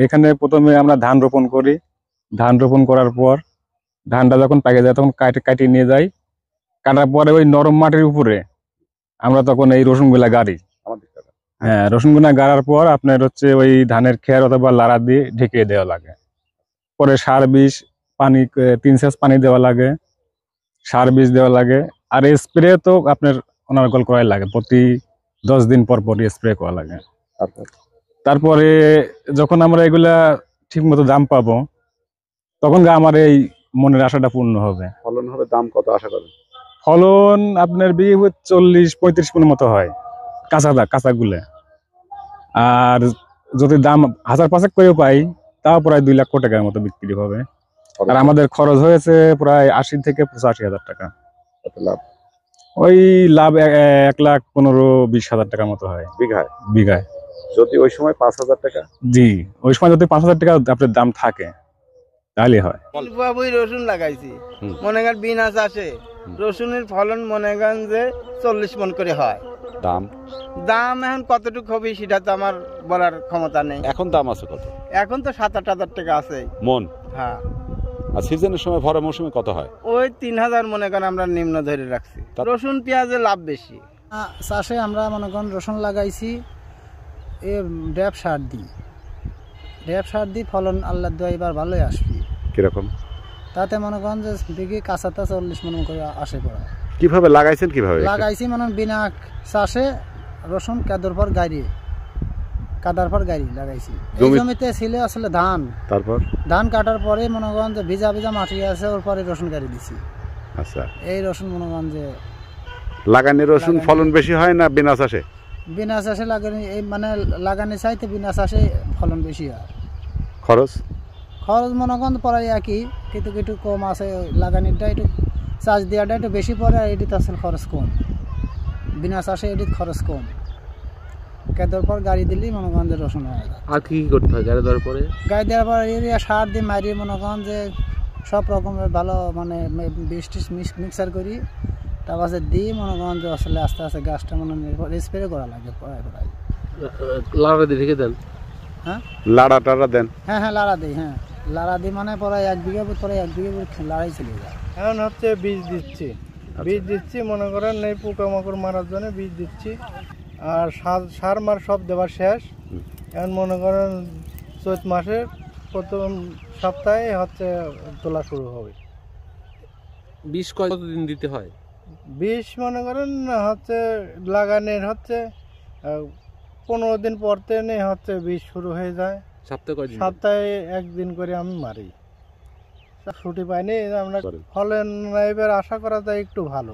এখানে প্রথমে আমরা ধান রোপণ করি। ধান রোপণ করার পর ধানটা যখন পেকে যায় তখন কাটিয়ে নিয়ে যাই। কাটার পরে ওই নরম মাটির উপরে আমরা তখন এই রসুনগুলা গাড়ি। হ্যাঁ, রসুনগুলা গাড়ার পর আপনার হচ্ছে ওই ধানের খের অথবা লাড়া দিয়ে ঢেকে দেওয়া লাগে। পরে সার বিষ পানি 3 সেচ পানি দেওয়া লাগে, সার বিষ দেওয়া লাগে। আর স্প্রে তো আপনার অনর্গল করাই লাগে, প্রতি 10 দিন পর পর স্প্রে করা লাগে। তারপরে যখন আমরা এগুলা ঠিক মতো দাম পাবো তখন আমার এই মনের আশাটা পূর্ণ হবে। ফলন হবে, দাম কত আশা করেন? ফলন আপনার 40-35 মনের মতো হয় কাঁচাগুলো। আর যদি দাম 1000-5 করেও পাই তাও প্রায় 2 লক্ষ টাকার মতো বিক্রি হবে। আর আমাদের খরচ হয়েছে প্রায় 80 থেকে 85 হাজার টাকা। লাভ ওই লাভ 1,15-20 হাজার টাকার মতো হয় বিঘায়। যদি ওই সময় 5,000 টাকা, জি, ওই সময় যদি 5,000 টাকা আপনার দাম থাকে তাহলে হয়। বাবুই রসুন লাগাইছি, মনে করেন বিনা চাষে রসুনের ফলন মনে করেন যে 40 মণ করে হয়। দাম এখন কতটুকু হবে সেটা তো আমার বলার ক্ষমতা নেই। এখন দাম আছে কত? এখন তো 7-8 হাজার টাকা আছে মন। হ্যাঁ, আর সিজনের সময় ভরা মৌসুমে কত হয়? ওই 3,000 মনে করেন আমরা নিম্ন ধরে রাখছি। রসুন পেঁয়াজের লাভ বেশি। চাষে আমরা মনে করেন রসুন লাগাইছি, ড্যাপ সার দিই, ফলন আল্লাহ দোয়া এবার ভালোই আসবে। কিরকম? তাতে মনে করেন যে বিঘি কাঁচাতে 40 মণ করে আসে পড়া। কিভাবে লাগাইছেন? লাগাইছি মানে বিনা চাষে রসুন কাদার পর গাড়ি লাগাইছি। এই জমিতে ছিল আসলে ধান, তারপর ধান কাটার পরে মনে করেন যে ভিজা মাটি আছে, ওর পরে রসুন গাড়ি দিছি। আচ্ছা, এই রসুন মনে করেন যে লাগানি রসুন ফলন বেশি হয় না বিনা চাষে? বিনা চাষে লাগানি, এই মানে লাগানি চাইতে বিনা চাষে ফলন বেশি হয়। খরচ মনে করেন প্রায় একই, কিন্তু একটু কম আছে। লাগানিটা একটু চাষ দেওয়াটা একটু বেশি পড়ে, আর এটিতে আসলে খরচ কম। বিনা চাষে এটির খরচ কম। কেদার পর গাড়ি দিলেই মনে করেন যে রসুন হয়। আর কি করতে হয় গাড়ি দেওয়ার পরে? গাড়ি দেওয়ার পর ইউরিয়া সার দিয়ে মারিয়ে মনে করেন যে সব রকমের ভালো মানে বীজ মিক্সার করি, তারপর দিই মনে করেন যে আসলে আস্তে আস্তে গাছটা মনে স্প্রে করা লাগে। লাড়া দিয়ে রেখে দেন? হ্যাঁ, লাড়া দেন? হ্যাঁ, লাড়া দিই। হ্যাঁ, লাড়া দিই মানে প্রায় 1 বিঘা পরে 1 বিঘা লাড়াই চলে যায়। এখন হচ্ছে বীজ দিচ্ছি মনে করেন এই পোকামাকড় মারার জন্য বীজ দিচ্ছি। আর সার মার সব দেওয়ার শেষ। এখন মনে করেন চৈত মাসের প্রথম সপ্তাহে হচ্ছে তোলা শুরু হবে। বীজ কতদিন দিতে হয়? বীজ মনে করেন হচ্ছে লাগানোর হচ্ছে 15 দিন পর থেকে হচ্ছে বীজ শুরু হয়ে যায়। সপ্তাহে 1 দিন করে আমি মারি। ছুটি পাইনি আমরা, ফলন এবার আশা করা যায় একটু ভালো।